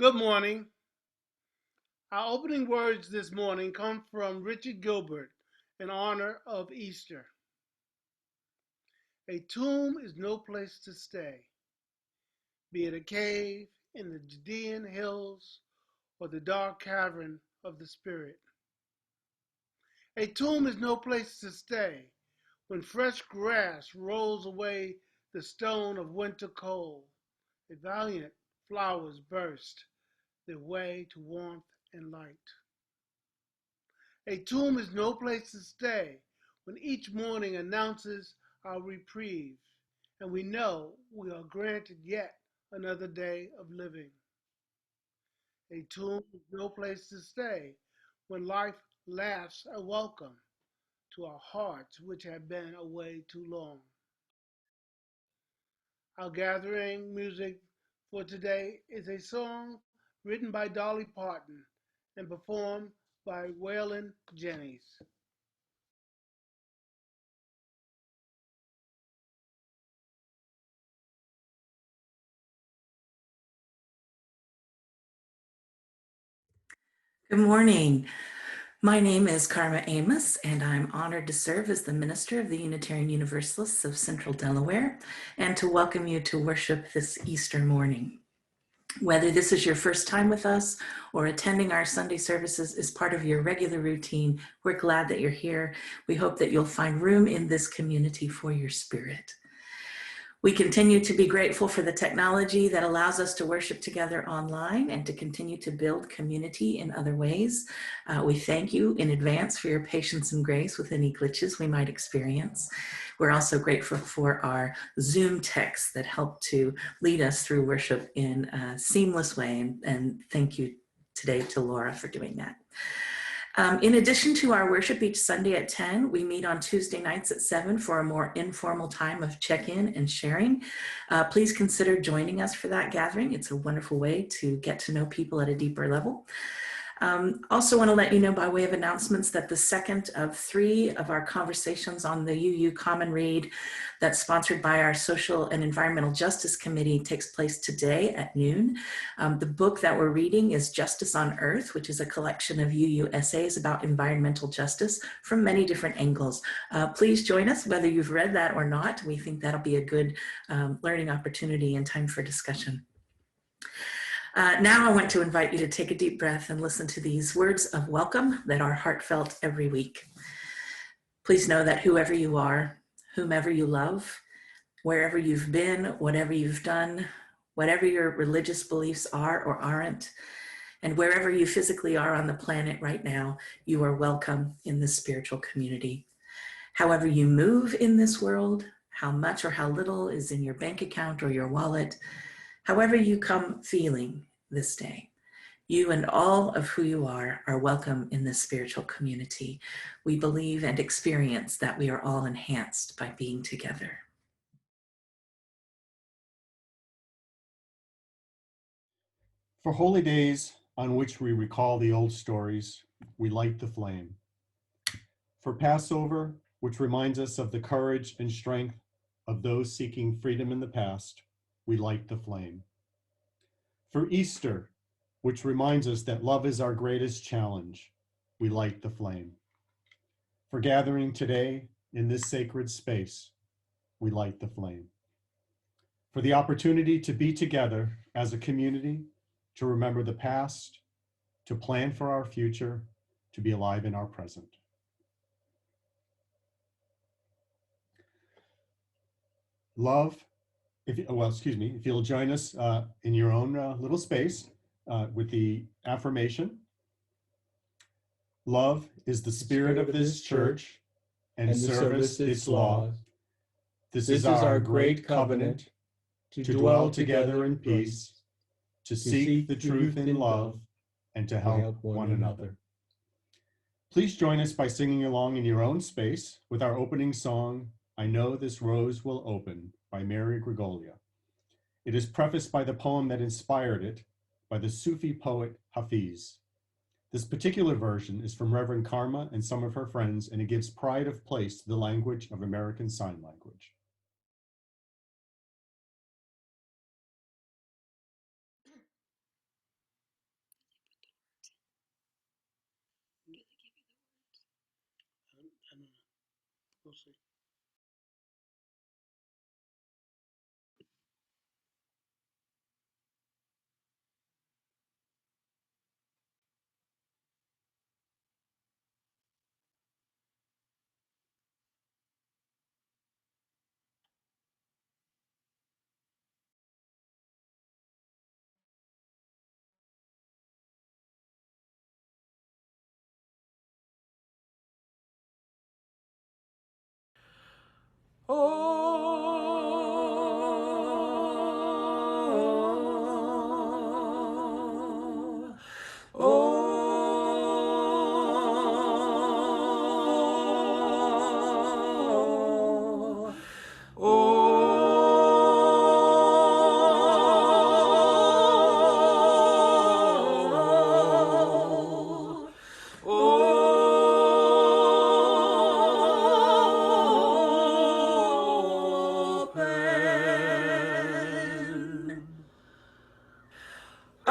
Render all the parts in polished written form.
Good morning. Our opening words this morning come from Richard Gilbert in honor of Easter. A tomb is no place to stay, be it a cave in the Judean hills or the dark cavern of the spirit. A tomb is no place to stay when fresh grass rolls away the stone of winter cold. A valiant flowers burst their way to warmth and light. A tomb is no place to stay when each morning announces our reprieve, and we know we are granted yet another day of living. A tomb is no place to stay when life laughs a welcome to our hearts which have been away too long. Our gathering music for today is a song written by Dolly Parton and performed by Waylon Jennings. Good morning. My name is Karma Amos, and I'm honored to serve as the minister of the Unitarian Universalists of Central Delaware and to welcome you to worship this Easter morning. Whether this is your first time with us or attending our Sunday services is part of your regular routine, we're glad that you're here. We hope that you'll find room in this community for your spirit. We continue to be grateful for the technology that allows us to worship together online and to continue to build community in other ways. We thank you in advance for your patience and grace with any glitches we might experience. We're also grateful for our Zoom techs that help to lead us through worship in a seamless way, and thank you today to Laura for doing that. In addition to our worship each Sunday at 10, we meet on Tuesday nights at 7 for a more informal time of check-in and sharing. Please consider joining us for that gathering. It's a wonderful way to get to know people at a deeper level. Also want to let you know by way of announcements that the second of 3 of our conversations on the UU Common Read that's sponsored by our Social and Environmental Justice Committee takes place today at noon. The book that we're reading is Justice on Earth, which is a collection of UU essays about environmental justice from many different angles. Please join us whether you've read that or not. We think that'll be a good learning opportunity and time for discussion. Now I want to invite you to take a deep breath and listen to these words of welcome that are heartfelt every week. Please know that whoever you are, whomever you love, wherever you've been, whatever you've done, whatever your religious beliefs are or aren't, and wherever you physically are on the planet right now, you are welcome in this spiritual community. However you move in this world, how much or how little is in your bank account or your wallet, however you come feeling this day, you and all of who you are welcome in this spiritual community. We believe and experience that we are all enhanced by being together. For holy days on which we recall the old stories, we light the flame. For Passover, which reminds us of the courage and strength of those seeking freedom in the past, we light the flame. For Easter, which reminds us that love is our greatest challenge, we light the flame. For gathering today in this sacred space, we light the flame. For the opportunity to be together as a community, to remember the past, to plan for our future, to be alive in our present. Love, if you'll join us in your own little space with the affirmation. Love is the spirit of this church and service its laws. This is our great covenant to dwell together in peace, to seek the truth in love, and to help one another. Please join us by singing along in your own space with our opening song, I Know This Rose Will Open, by Mary Gregolia. It is prefaced by the poem that inspired it by the Sufi poet Hafiz. This particular version is from Reverend Karma and some of her friends, and it gives pride of place to the language of American Sign Language. We'll see.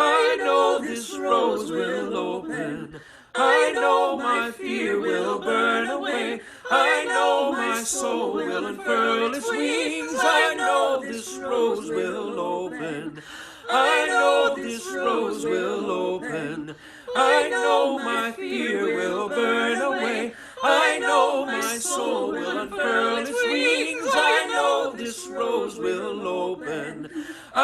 I know this rose will open. I know my fear will burn away. I know my soul will unfurl its wings. I know this rose will open. I know this rose will open. I know my fear will burn away. I know my soul will unfurl its wings. I know this rose will open.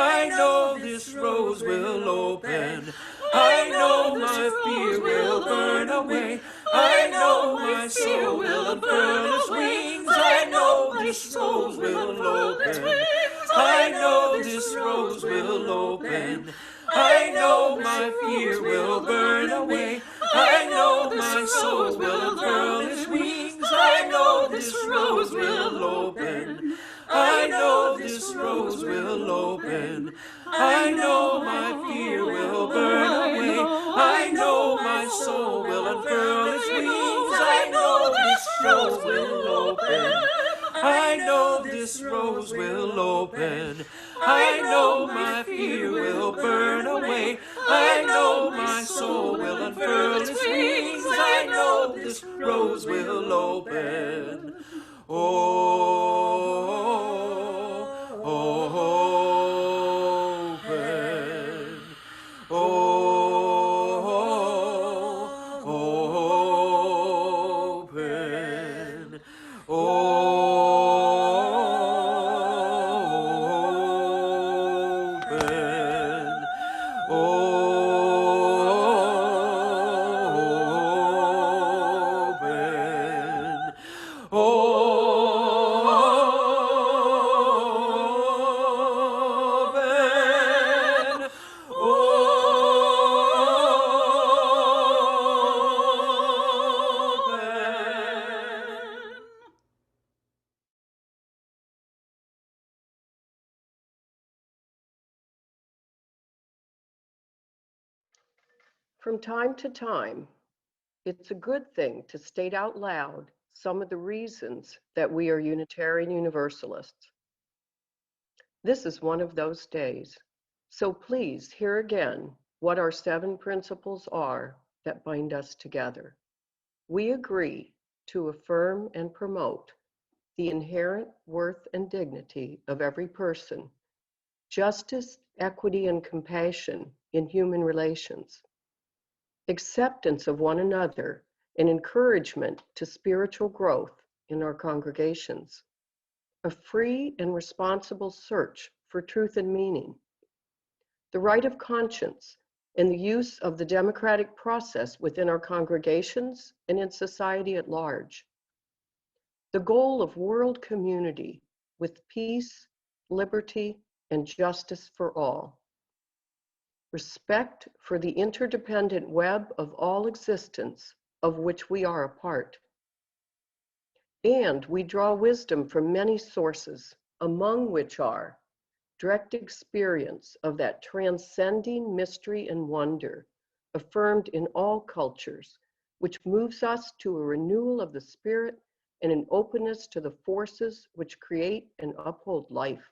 I know this rose will open. I know my fear will burn away. I know my soul will unfurl its wings. I know this rose will open. I know this rose will open. I know my fear will burn away. I know my soul will unfurl its wings. I know this rose will open. I know this rose will open. I know my fear will burn away. I know my soul will unfurl its wings. I know this rose will open. I know this rose will open. I know my fear will burn away. I know my soul will unfurl its wings. I know this rose will open. Open. Open. From time to time, it's a good thing to state out loud some of the reasons that we are Unitarian Universalists. This is one of those days. So please hear again what our 7 principles are that bind us together. We agree to affirm and promote the inherent worth and dignity of every person, justice, equity, and compassion in human relations, acceptance of one another, and encouragement to spiritual growth in our congregations, a free and responsible search for truth and meaning, the right of conscience, and the use of the democratic process within our congregations and in society at large, the goal of world community with peace, liberty, and justice for all, respect for the interdependent web of all existence of which we are a part. And we draw wisdom from many sources, among which are direct experience of that transcending mystery and wonder affirmed in all cultures, which moves us to a renewal of the spirit and an openness to the forces which create and uphold life.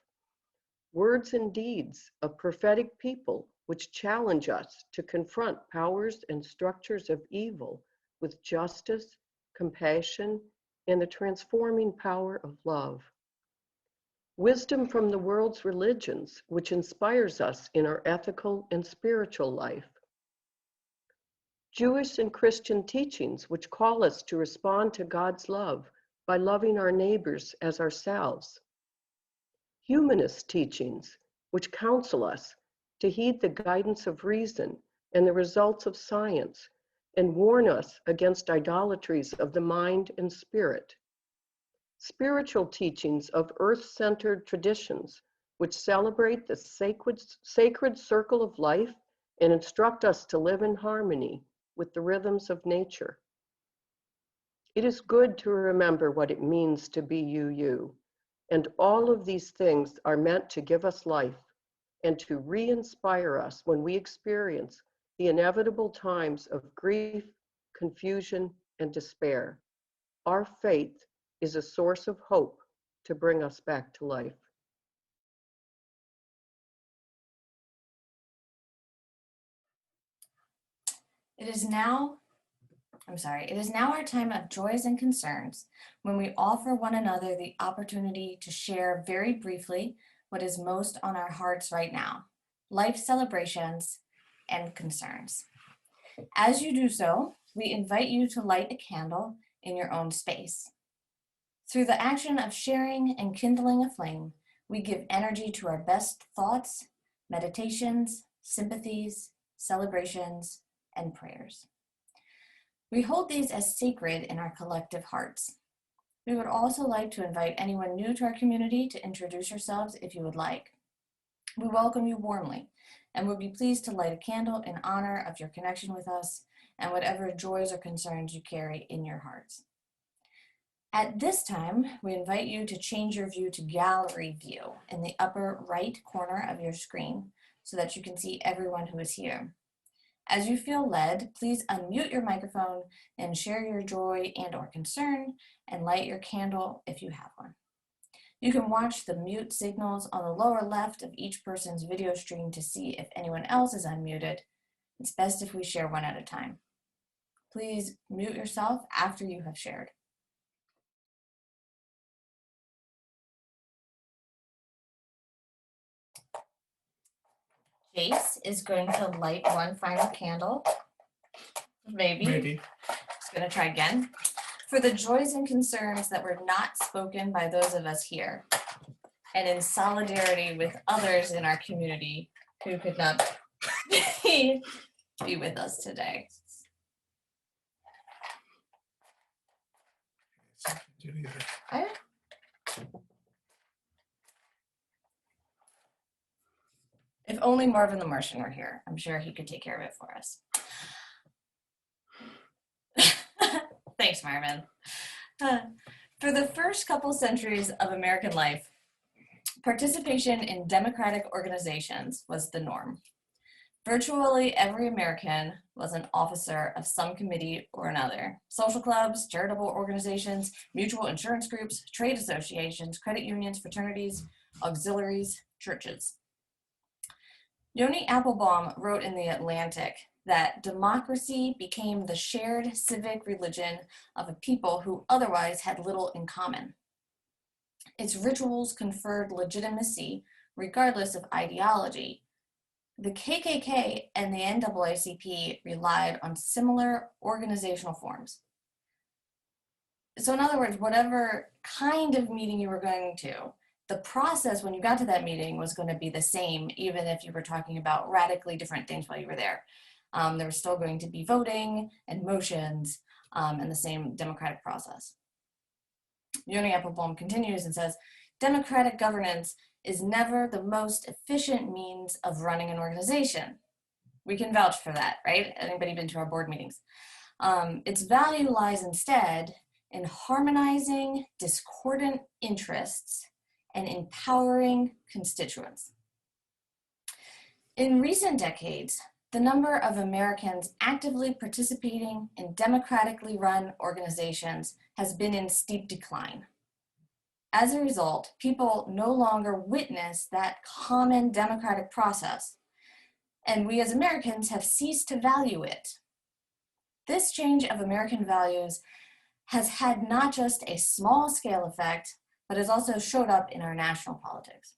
Words and deeds of prophetic people which challenge us to confront powers and structures of evil with justice, compassion, and the transforming power of love. Wisdom from the world's religions, which inspires us in our ethical and spiritual life. Jewish and Christian teachings, which call us to respond to God's love by loving our neighbors as ourselves. Humanist teachings, which counsel us to heed the guidance of reason and the results of science, and warn us against idolatries of the mind and spirit. Spiritual teachings of earth-centered traditions, which celebrate the sacred circle of life and instruct us to live in harmony with the rhythms of nature. It is good to remember what it means to be you, and all of these things are meant to give us life and to re-inspire us when we experience the inevitable times of grief, confusion, and despair. Our faith is a source of hope to bring us back to life. It is now our time of joys and concerns when we offer one another the opportunity to share very briefly what is most on our hearts right now, life celebrations and concerns. As you do so, we invite you to light a candle in your own space. Through the action of sharing and kindling a flame, we give energy to our best thoughts, meditations, sympathies, celebrations, and prayers. We hold these as sacred in our collective hearts. We would also like to invite anyone new to our community to introduce yourselves if you would like. We welcome you warmly and would be pleased to light a candle in honor of your connection with us and whatever joys or concerns you carry in your hearts. At this time, we invite you to change your view to gallery view in the upper right corner of your screen so that you can see everyone who is here. As you feel led, please unmute your microphone and share your joy and or concern and light your candle if you have one. You can watch the mute signals on the lower left of each person's video stream to see if anyone else is unmuted. It's best if we share one at a time. Please mute yourself after you have shared. Jace is going to light one final candle. Maybe. Just gonna try again. For the joys and concerns that were not spoken by those of us here, and in solidarity with others in our community who could not be with us today. If only Marvin the Martian were here, I'm sure he could take care of it for us. Thanks, Marvin. For the first couple centuries of American life, participation in democratic organizations was the norm. Virtually every American was an officer of some committee or another. Social clubs, charitable organizations, mutual insurance groups, trade associations, credit unions, fraternities, auxiliaries, churches. Yoni Applebaum wrote in The Atlantic that democracy became the shared civic religion of a people who otherwise had little in common. Its rituals conferred legitimacy regardless of ideology. The KKK and the NAACP relied on similar organizational forms. So in other words, whatever kind of meeting you were going to, the process when you got to that meeting was going to be the same, even if you were talking about radically different things while you were there. There was still going to be voting and motions and the same democratic process. Yoni Applebaum continues and says, democratic governance is never the most efficient means of running an organization. We can vouch for that, right? Anybody been to our board meetings? Its value lies instead in harmonizing discordant interests and empowering constituents. In recent decades, the number of Americans actively participating in democratically run organizations has been in steep decline. As a result, people no longer witness that common democratic process, and we as Americans have ceased to value it. This change of American values has had not just a small scale effect, but has also showed up in our national politics.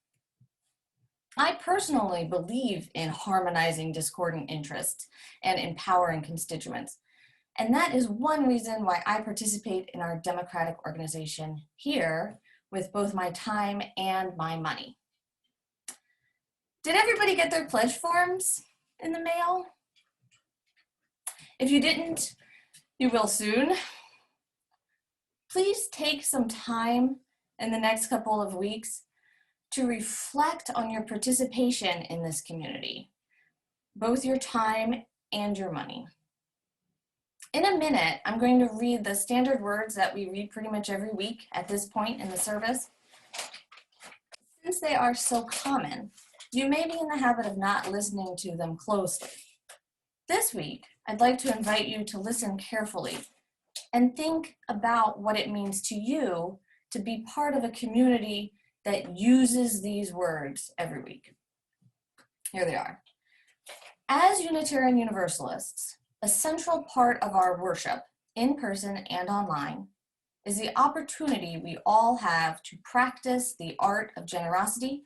I personally believe in harmonizing discordant interests and empowering constituents. And that is one reason why I participate in our democratic organization here with both my time and my money. Did everybody get their pledge forms in the mail? If you didn't, you will soon. Please take some time in the next couple of weeks to reflect on your participation in this community, both your time and your money. In a minute, I'm going to read the standard words that we read pretty much every week at this point in the service. Since they are so common, you may be in the habit of not listening to them closely. This week, I'd like to invite you to listen carefully and think about what it means to you to be part of a community that uses these words every week. Here they are. As Unitarian Universalists, a central part of our worship, in person and online, is the opportunity we all have to practice the art of generosity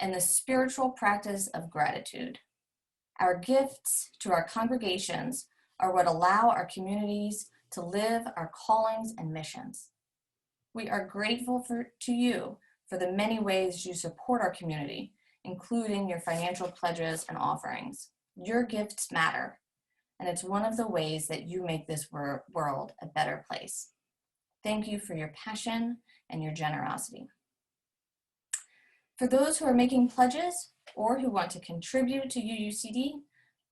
and the spiritual practice of gratitude. Our gifts to our congregations are what allow our communities to live our callings and missions. We are grateful to you for the many ways you support our community, including your financial pledges and offerings. Your gifts matter, and it's one of the ways that you make this world a better place. Thank you for your passion and your generosity. For those who are making pledges or who want to contribute to UUCD,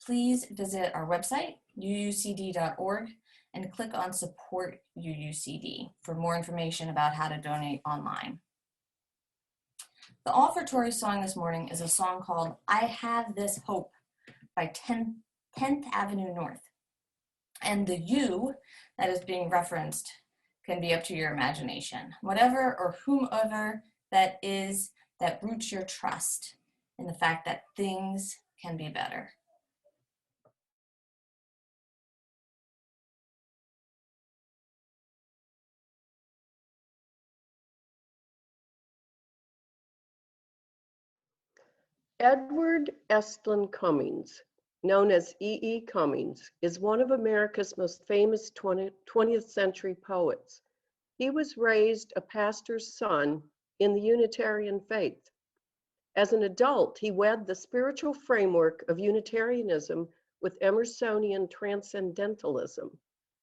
please visit our website, uucd.org, and click on Support UUCD for more information about how to donate online. The offertory song this morning is a song called I Have This Hope by 10th Avenue North. And the you that is being referenced can be up to your imagination. Whatever or whomever that is that roots your trust in the fact that things can be better. Edward Estlin Cummings, known as E. Cummings, is one of America's most famous 20th century poets. He was raised a pastor's son in the Unitarian faith. As an adult, he wed the spiritual framework of Unitarianism with Emersonian transcendentalism,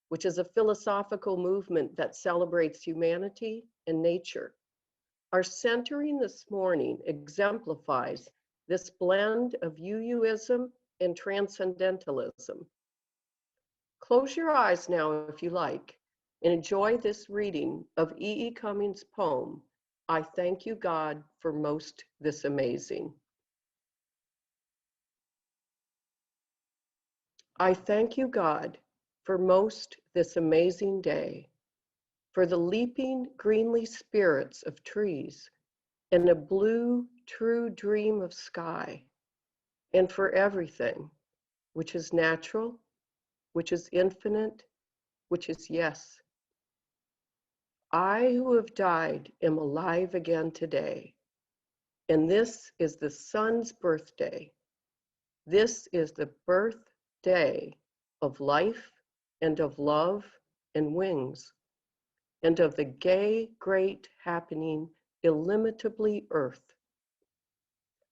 which is a philosophical movement that celebrates humanity and nature. Our centering this morning exemplifies this blend of UUism and transcendentalism. Close your eyes now if you like and enjoy this reading of E. Cummings' poem, I Thank You, God, for Most This Amazing. I thank you, God, for most this amazing day, for the leaping greenly spirits of trees and a blue true dream of sky, and for everything which is natural, which is infinite, which is yes. I who have died am alive again today, and this is the sun's birthday. This is the birthday of life and of love and wings, and of the gay, great happening illimitably earth.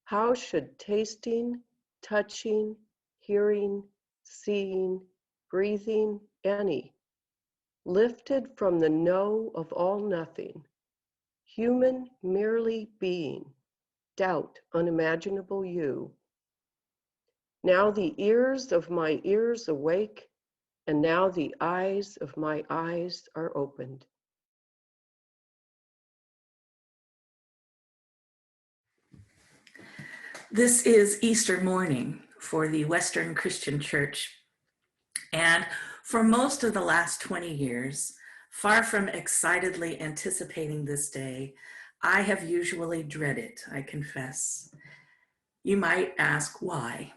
How should tasting, touching, hearing, seeing, breathing, any, lifted from the no of all nothing, human merely being, doubt unimaginable you? Now the ears of my ears awake, and now the eyes of my eyes are opened. This is Easter morning for the Western Christian Church. And for most of the last 20 years, far from excitedly anticipating this day, I have usually dreaded, I confess. You might ask why.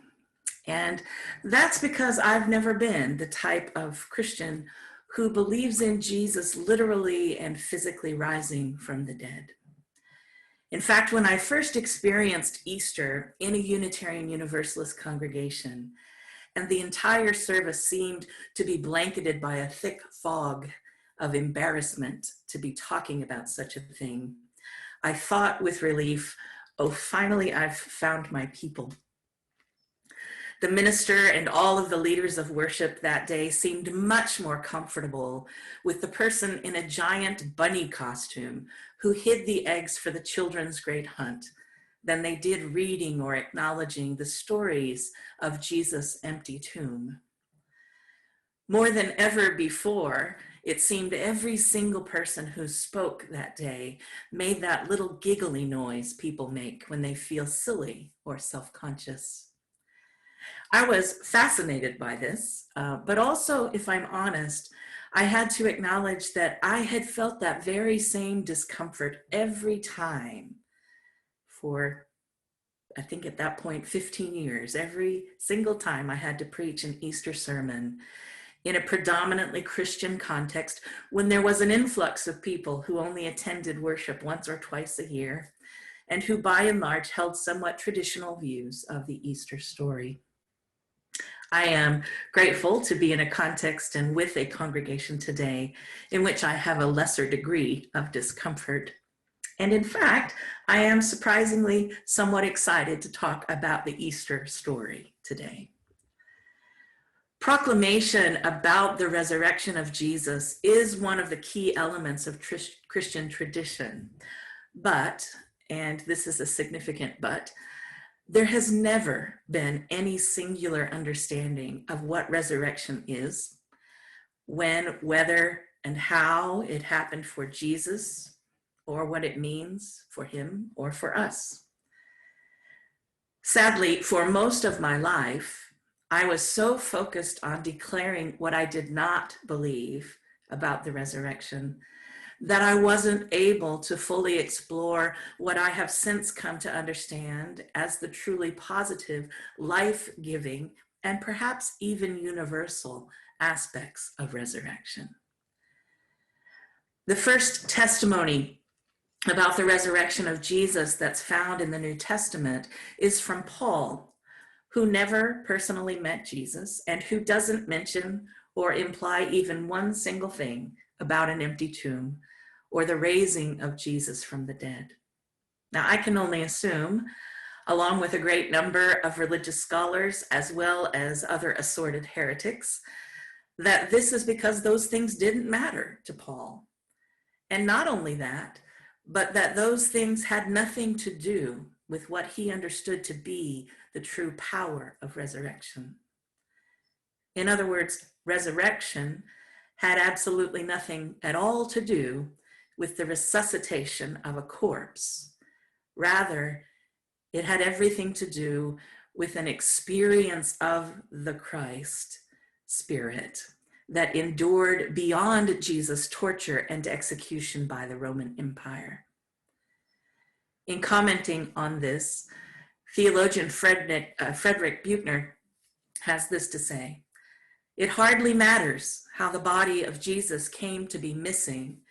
And that's because I've never been the type of Christian who believes in Jesus literally and physically rising from the dead. In fact, when I first experienced Easter in a Unitarian Universalist congregation, and the entire service seemed to be blanketed by a thick fog of embarrassment to be talking about such a thing, I thought with relief, oh, finally I've found my people. The minister and all of the leaders of worship that day seemed much more comfortable with the person in a giant bunny costume who hid the eggs for the children's great hunt than they did reading or acknowledging the stories of Jesus' empty tomb. More than ever before, it seemed every single person who spoke that day made that little giggly noise people make when they feel silly or self-conscious. I was fascinated by this, but also, if I'm honest, I had to acknowledge that I had felt that very same discomfort every time for, I think at that point, 15 years. Every single time I had to preach an Easter sermon in a predominantly Christian context when there was an influx of people who only attended worship once or twice a year and who by and large held somewhat traditional views of the Easter story. I am grateful to be in a context and with a congregation today in which I have a lesser degree of discomfort. And in fact, I am surprisingly somewhat excited to talk about the Easter story today. Proclamation about the resurrection of Jesus is one of the key elements of Christian tradition. But, and this is a significant but, there has never been any singular understanding of what resurrection is, when, whether, and how it happened for Jesus, or what it means for him or for us. Sadly, for most of my life, I was so focused on declaring what I did not believe about the resurrection that I wasn't able to fully explore what I have since come to understand as the truly positive, life-giving, and perhaps even universal aspects of resurrection. The first testimony about the resurrection of Jesus that's found in the New Testament is from Paul, who never personally met Jesus and who doesn't mention or imply even one single thing about an empty tomb or the raising of Jesus from the dead. Now, I can only assume, along with a great number of religious scholars, as well as other assorted heretics, that this is because those things didn't matter to Paul. And not only that, but that those things had nothing to do with what he understood to be the true power of resurrection. In other words, resurrection had absolutely nothing at all to do with the resuscitation of a corpse. Rather, it had everything to do with an experience of the Christ Spirit that endured beyond Jesus' torture and execution by the Roman Empire. In commenting on this, theologian Frederick Buechner has this to say: "It hardly matters how the body of Jesus came to be missing,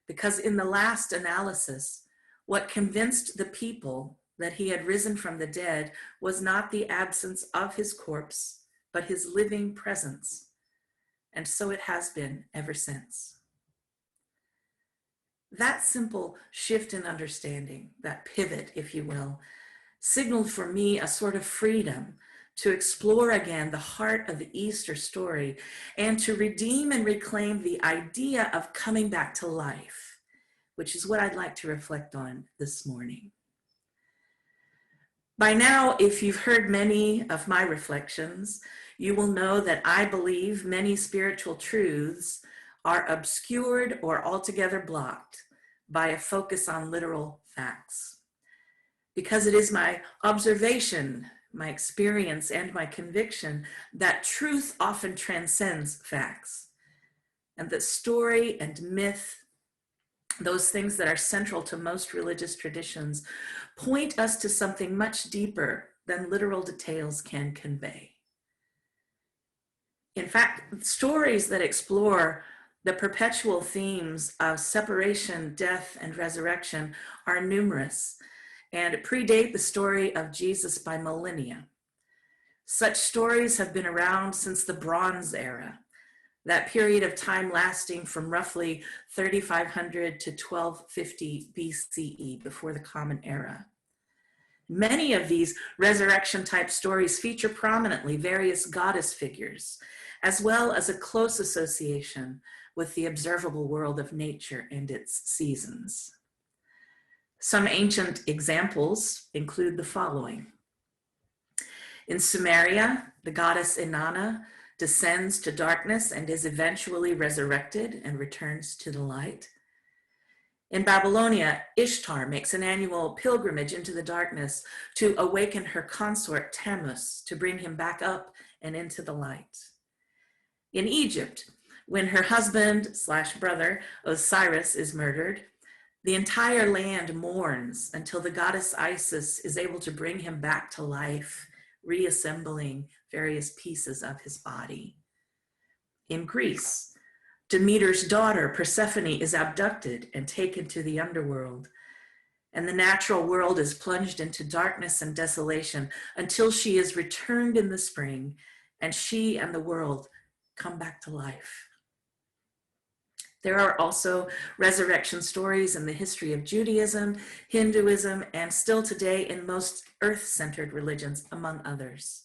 because in the last analysis, what convinced the people that he had risen from the dead was not the absence of his corpse, but his living presence. And so it has been ever since." That simple shift in understanding, that pivot, if you will, signaled for me a sort of freedom to explore again the heart of the Easter story and to redeem and reclaim the idea of coming back to life, which is what I'd like to reflect on this morning. By now, if you've heard many of my reflections, you will know that I believe many spiritual truths are obscured or altogether blocked by a focus on literal facts. Because it is my observation, my experience, and my conviction that truth often transcends facts, and that story and myth, those things that are central to most religious traditions, point us to something much deeper than literal details can convey. In fact, stories that explore The perpetual themes of separation, death, and resurrection are numerous and predate the story of Jesus by millennia. Such stories have been around since the Bronze Era, that period of time lasting from roughly 3500 to 1250 BCE, before the Common Era. Many of these resurrection type stories feature prominently various goddess figures, as well as a close association with the observable world of nature and its seasons. Some ancient examples include the following. In Sumeria, the goddess Inanna descends to darkness and is eventually resurrected and returns to the light. In Babylonia, Ishtar makes an annual pilgrimage into the darkness to awaken her consort Tammuz to bring him back up and into the light. In Egypt, when her husband/brother Osiris is murdered, the entire land mourns until the goddess Isis is able to bring him back to life, reassembling various pieces of his body. In Greece, Demeter's daughter Persephone is abducted and taken to the underworld, and the natural world is plunged into darkness and desolation until she is returned in the spring, and she and the world come back to life. There are also resurrection stories in the history of Judaism, Hinduism, and still today in most earth-centered religions, among others.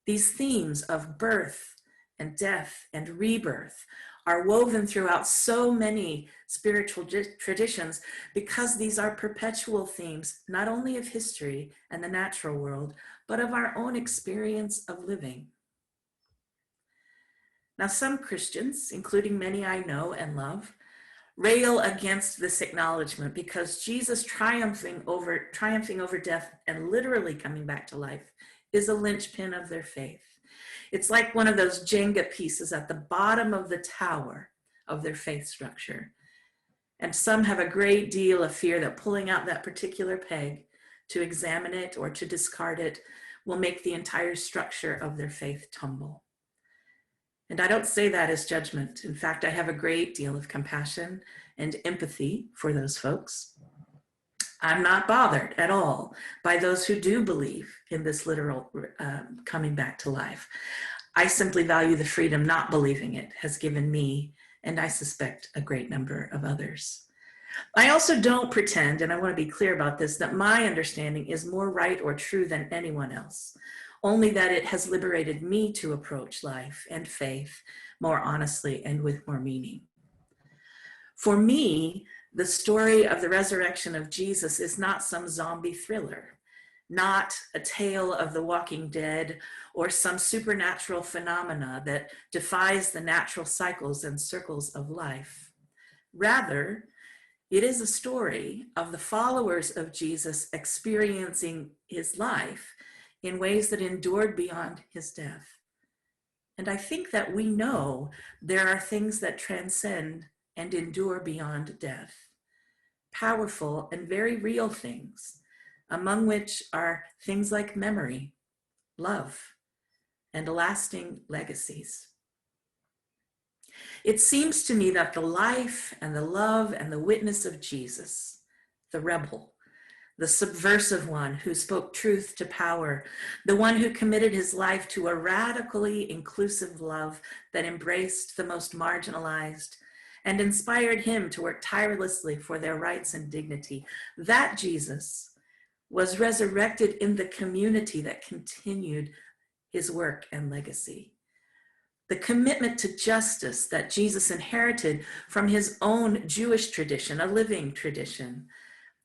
These themes of birth and death and rebirth are woven throughout so many spiritual traditions because these are perpetual themes, not only of history and the natural world, but of our own experience of living. Now, some Christians, including many I know and love, rail against this acknowledgement because Jesus triumphing over death and literally coming back to life is a linchpin of their faith. It's like one of those Jenga pieces at the bottom of the tower of their faith structure. And some have a great deal of fear that pulling out that particular peg to examine it or to discard it will make the entire structure of their faith tumble. And I don't say that as judgment. In fact, I have a great deal of compassion and empathy for those folks. I'm not bothered at all by those who do believe in this literal coming back to life. I simply value the freedom not believing it has given me, and I suspect a great number of others. I also don't pretend, and I want to be clear about this, that my understanding is more right or true than anyone else, only that it has liberated me to approach life and faith more honestly and with more meaning. For me, the story of the resurrection of Jesus is not some zombie thriller, not a tale of the walking dead or some supernatural phenomena that defies the natural cycles and circles of life. Rather, it is a story of the followers of Jesus experiencing his life in ways that endured beyond his death. And I think that we know there are things that transcend and endure beyond death. Powerful and very real things, among which are things like memory, love, and lasting legacies. It seems to me that the life and the love and the witness of Jesus, the rebel, the subversive one who spoke truth to power, the one who committed his life to a radically inclusive love that embraced the most marginalized and inspired him to work tirelessly for their rights and dignity, that Jesus was resurrected in the community that continued his work and legacy. The commitment to justice that Jesus inherited from his own Jewish tradition, a living tradition,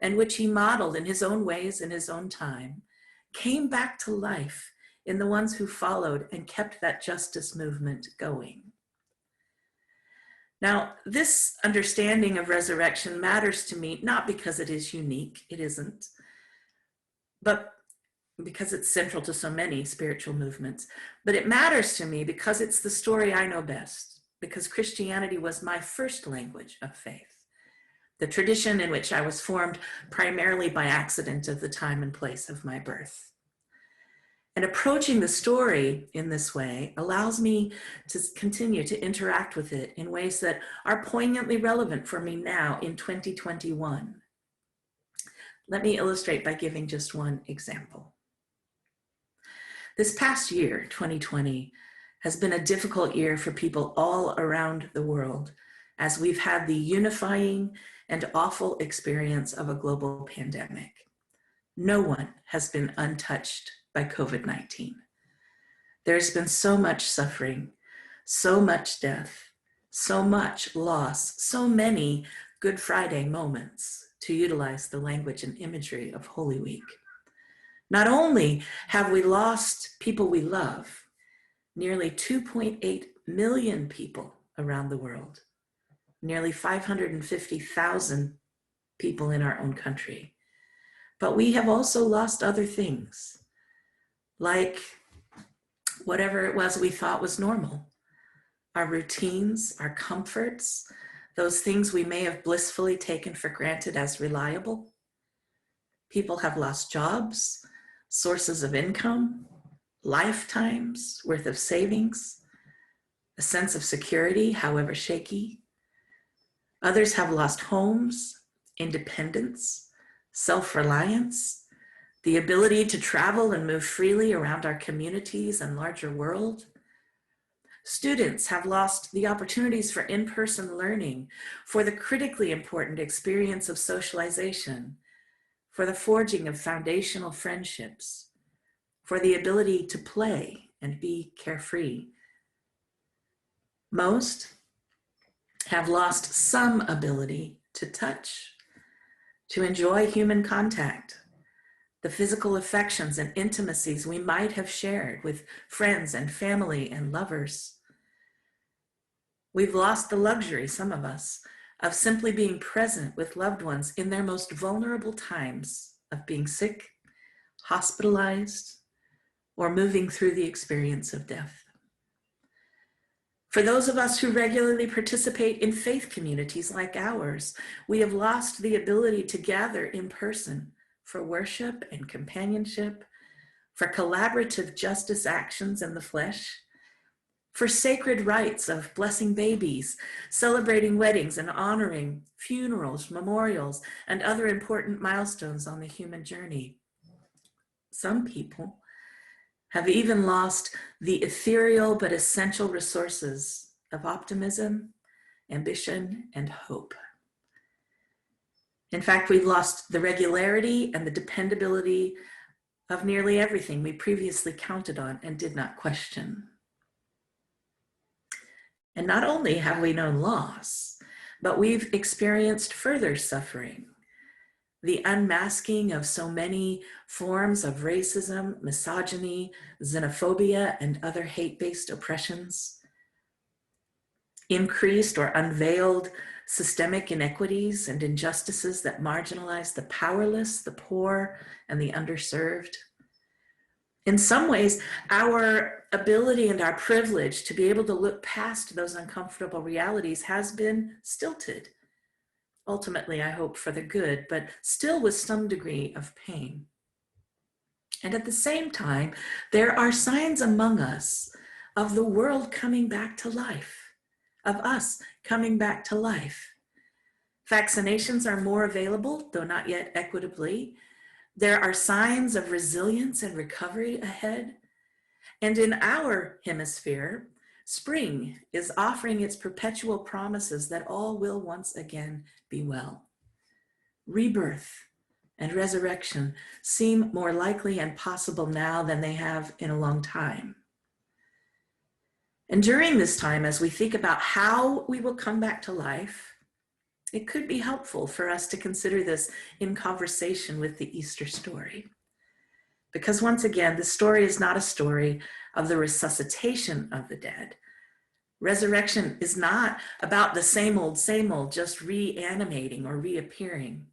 and which he modeled in his own ways in his own time, came back to life in the ones who followed and kept that justice movement going. Now, this understanding of resurrection matters to me, not because it is unique, it isn't, but because it's central to so many spiritual movements. But it matters to me because it's the story I know best, because Christianity was my first language of faith, the tradition in which I was formed primarily by accident of the time and place of my birth. And approaching the story in this way allows me to continue to interact with it in ways that are poignantly relevant for me now in 2021. Let me illustrate by giving just one example. This past year, 2020, has been a difficult year for people all around the world as we've had the unifying and awful experience of a global pandemic. No one has been untouched by COVID-19. There's been so much suffering, so much death, so much loss, so many Good Friday moments, to utilize the language and imagery of Holy Week. Not only have we lost people we love, nearly 2.8 million people around the world, nearly 550,000 people in our own country, but we have also lost other things, like whatever it was we thought was normal, our routines, our comforts, those things we may have blissfully taken for granted as reliable. People have lost jobs, sources of income, lifetimes worth of savings, a sense of security, however shaky. Others have lost homes, independence, self-reliance, the ability to travel and move freely around our communities and larger world. Students have lost the opportunities for in-person learning, for the critically important experience of socialization, for the forging of foundational friendships, for the ability to play and be carefree. Most have lost some ability to touch, to enjoy human contact, the physical affections and intimacies we might have shared with friends and family and lovers. We've lost the luxury, some of us, of simply being present with loved ones in their most vulnerable times of being sick, hospitalized, or moving through the experience of death. For those of us who regularly participate in faith communities like ours, we have lost the ability to gather in person for worship and companionship, for collaborative justice actions in the flesh, for sacred rites of blessing babies, celebrating weddings, and honoring funerals, memorials, and other important milestones on the human journey. Some people have even lost the ethereal but essential resources of optimism, ambition, and hope. In fact, we've lost the regularity and the dependability of nearly everything we previously counted on and did not question. And not only have we known loss, but we've experienced further suffering. The unmasking of so many forms of racism, misogyny, xenophobia, and other hate-based oppressions. Increased or unveiled systemic inequities and injustices that marginalize the powerless, the poor, and the underserved. In some ways, our ability and our privilege to be able to look past those uncomfortable realities has been stilted. Ultimately, I hope for the good, but still with some degree of pain. And at the same time, there are signs among us of the world coming back to life, of us coming back to life. Vaccinations are more available, though not yet equitably. There are signs of resilience and recovery ahead. And in our hemisphere, spring is offering its perpetual promises that all will once again be well. Rebirth and resurrection seem more likely and possible now than they have in a long time. And during this time, as we think about how we will come back to life, it could be helpful for us to consider this in conversation with the Easter story. Because once again, the story is not a story of the resuscitation of the dead. Resurrection is not about the same old, just reanimating or reappearing.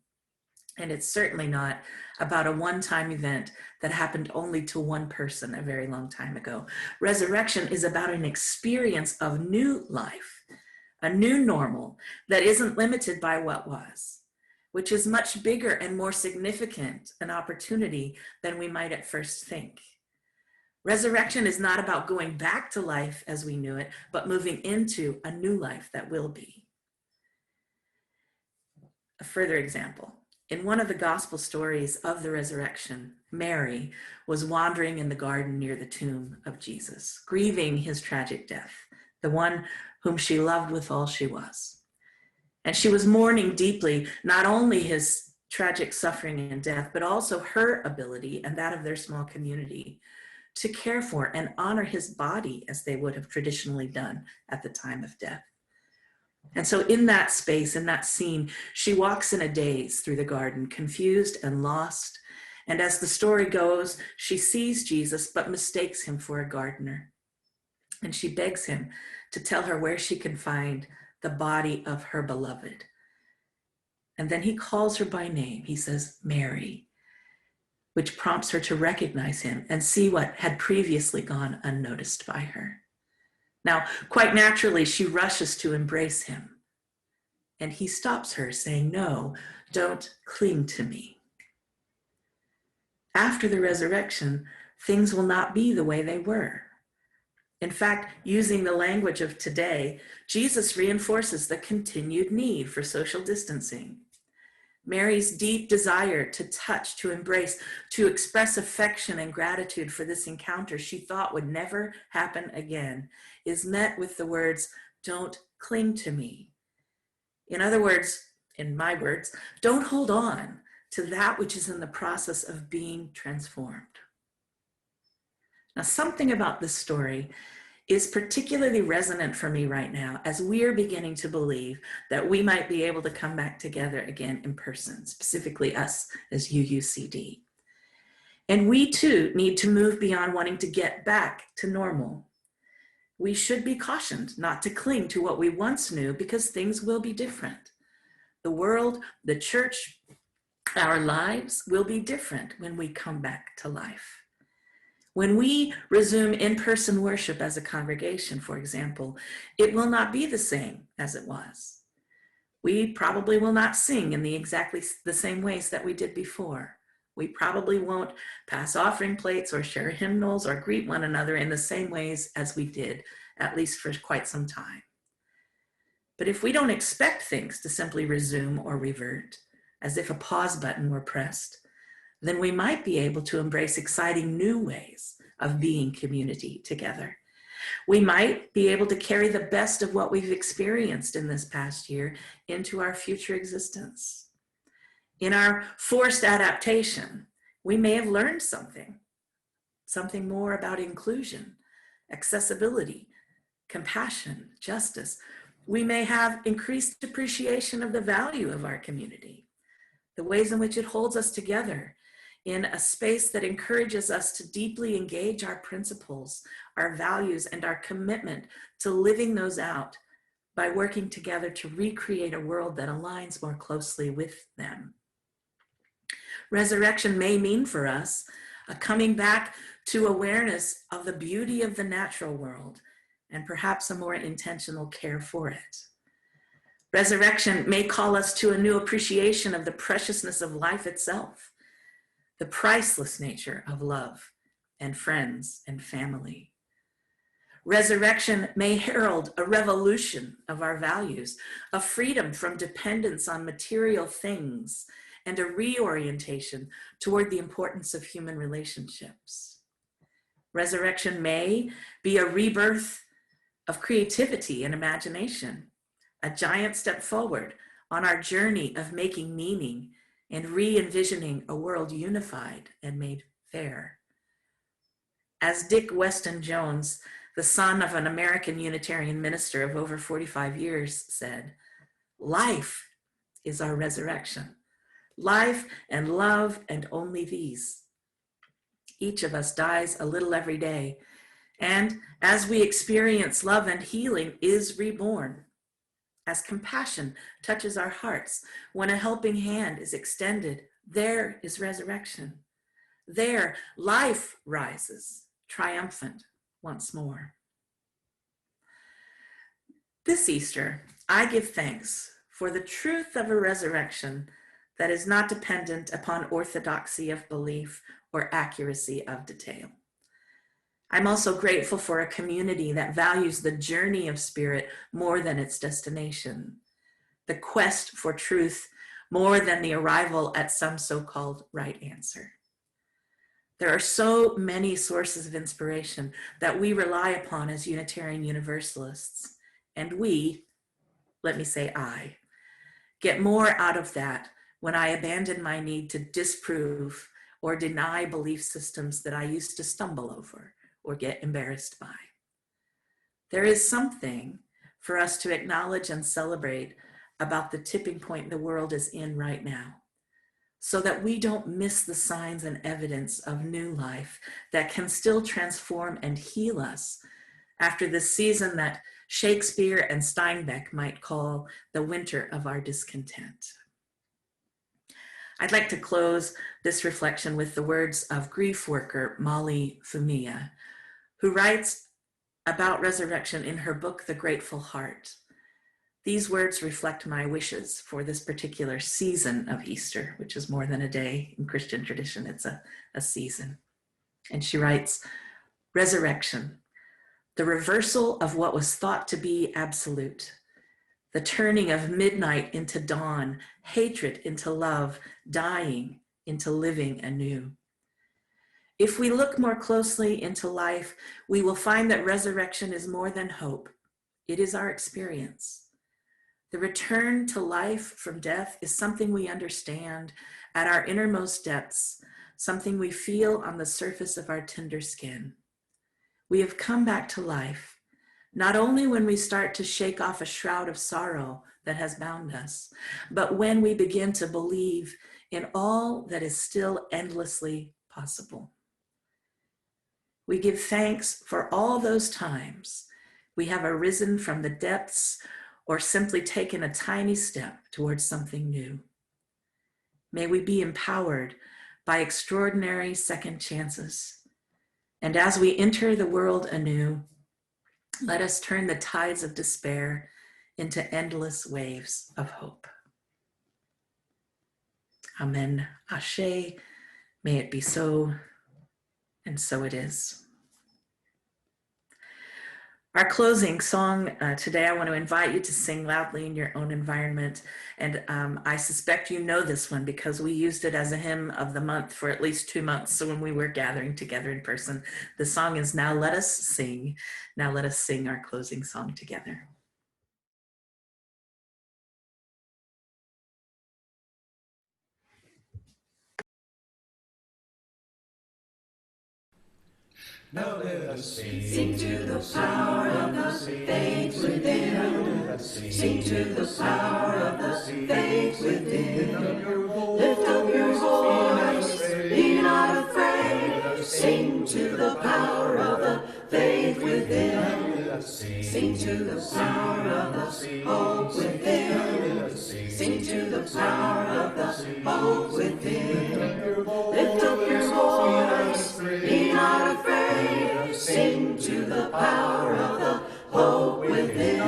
And it's certainly not about a one-time event that happened only to one person a very long time ago. Resurrection is about an experience of new life, a new normal that isn't limited by what was, which is much bigger and more significant an opportunity than we might at first think. Resurrection is not about going back to life as we knew it, but moving into a new life that will be. A further example, in one of the gospel stories of the resurrection, Mary was wandering in the garden near the tomb of Jesus, grieving his tragic death, the one whom she loved with all she was. And she was mourning deeply, not only his tragic suffering and death, but also her ability and that of their small community to care for and honor his body as they would have traditionally done at the time of death. And so in that space, in that scene, she walks in a daze through the garden, confused and lost. And as the story goes, she sees Jesus, but mistakes him for a gardener. And she begs him to tell her where she can find the body of her beloved. And then he calls her by name. He says, Mary, which prompts her to recognize him and see what had previously gone unnoticed by her. Now, quite naturally, she rushes to embrace him. And he stops her, saying, no, don't cling to me. After the resurrection, things will not be the way they were. In fact, using the language of today, Jesus reinforces the continued need for social distancing. Mary's deep desire to touch, to embrace, to express affection and gratitude for this encounter she thought would never happen again is met with the words, don't cling to me. In other words, in my words, don't hold on to that which is in the process of being transformed. Now, something about this story is particularly resonant for me right now as we are beginning to believe that we might be able to come back together again in person, specifically us as UUCD. And we too need to move beyond wanting to get back to normal. We should be cautioned not to cling to what we once knew because things will be different. The world, the church, our lives will be different when we come back to life. When we resume in-person worship as a congregation, for example, it will not be the same as it was. We probably will not sing in exactly the same ways that we did before. We probably won't pass offering plates or share hymnals or greet one another in the same ways as we did, at least for quite some time. But if we don't expect things to simply resume or revert, as if a pause button were pressed, then we might be able to embrace exciting new ways of being community together. We might be able to carry the best of what we've experienced in this past year into our future existence. In our forced adaptation, we may have learned something more about inclusion, accessibility, compassion, justice. We may have increased appreciation of the value of our community, the ways in which it holds us together in a space that encourages us to deeply engage our principles, our values, and our commitment to living those out by working together to recreate a world that aligns more closely with them. Resurrection may mean for us a coming back to awareness of the beauty of the natural world and perhaps a more intentional care for it. Resurrection may call us to a new appreciation of the preciousness of life itself, the priceless nature of love and friends and family. Resurrection may herald a revolution of our values, a freedom from dependence on material things, and a reorientation toward the importance of human relationships. Resurrection may be a rebirth of creativity and imagination, a giant step forward on our journey of making meaning and re-envisioning a world unified and made fair. As Dick Weston Jones, the son of an American Unitarian minister of over 45 years, said, "Life is our resurrection. Life and love and only these. Each of us dies a little every day, and as we experience love and healing is reborn. As compassion touches our hearts, when a helping hand is extended, there is resurrection. There, life rises, triumphant once more." This Easter, I give thanks for the truth of a resurrection that is not dependent upon orthodoxy of belief or accuracy of detail. I'm also grateful for a community that values the journey of spirit more than its destination, the quest for truth more than the arrival at some so-called right answer. There are so many sources of inspiration that we rely upon as Unitarian Universalists, and we, let me say I, get more out of that when I abandon my need to disprove or deny belief systems that I used to stumble over or get embarrassed by. There is something for us to acknowledge and celebrate about the tipping point the world is in right now, so that we don't miss the signs and evidence of new life that can still transform and heal us after the season that Shakespeare and Steinbeck might call the winter of our discontent. I'd like to close this reflection with the words of grief worker Molly Fumiya, who writes about resurrection in her book, The Grateful Heart. These words reflect my wishes for this particular season of Easter, which is more than a day in Christian tradition, it's a season. And she writes, resurrection, the reversal of what was thought to be absolute, the turning of midnight into dawn, hatred into love, dying into living anew. If we look more closely into life, we will find that resurrection is more than hope. It is our experience. The return to life from death is something we understand at our innermost depths, something we feel on the surface of our tender skin. We have come back to life, not only when we start to shake off a shroud of sorrow that has bound us, but when we begin to believe in all that is still endlessly possible. We give thanks for all those times we have arisen from the depths or simply taken a tiny step towards something new. May we be empowered by extraordinary second chances. And as we enter the world anew, let us turn the tides of despair into endless waves of hope. Amen. Ashe. May it be so, and so it is. Our closing song today, I want to invite you to sing loudly in your own environment. And I suspect you know this one because we used it as a hymn of the month for at least 2 months. So when we were gathering together in person, the song is Now Let Us Sing. Now let us sing our closing song together. Now let us sing to the power of the faith within. Sing to the power of the faith within. Lift up your voice, be not afraid. Sing to the power of the faith within. Sing to the power of the hope within. Sing to the power of the hope within. Lift up your voice, be not afraid. Sing to the power of the hope within.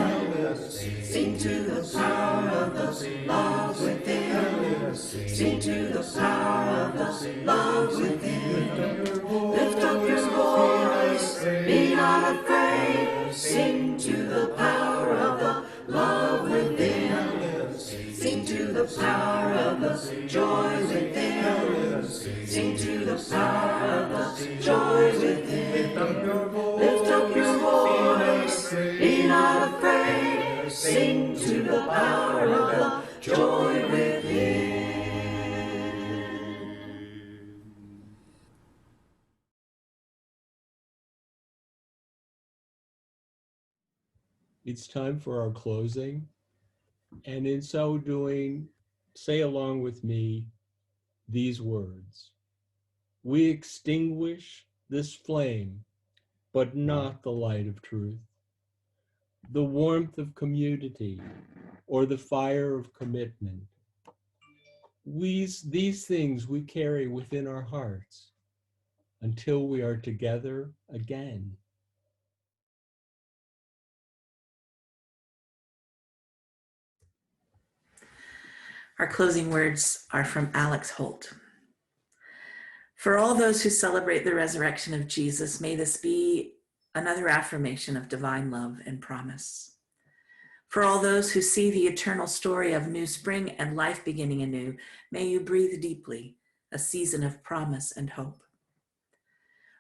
Sing to the power of the love within. Sing to the power of the love within. Lift up your voice, be not afraid. Sing to the power of the love within. Sing to the power of the joy within. Sing to the power of the joy within. Lift up your voice, be not afraid. Sing to the power of the joy within. It's time for our closing. And in so doing, say along with me these words. We extinguish this flame, but not the light of truth, the warmth of community, or the fire of commitment. These things we carry within our hearts until we are together again. Our closing words are from Alex Holt. For all those who celebrate the resurrection of Jesus, may this be another affirmation of divine love and promise. For all those who see the eternal story of new spring and life beginning anew, may you breathe deeply a season of promise and hope.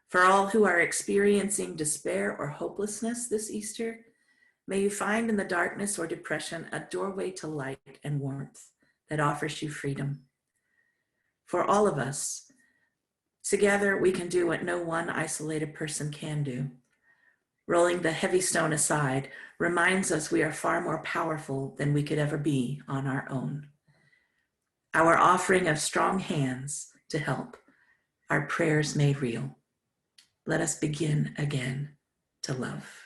For all who are experiencing despair or hopelessness this Easter, may you find in the darkness or depression a doorway to light and warmth that offers you freedom. For all of us, together we can do what no one isolated person can do. Rolling the heavy stone aside reminds us we are far more powerful than we could ever be on our own. Our offering of strong hands to help, our prayers made real. Let us begin again to love.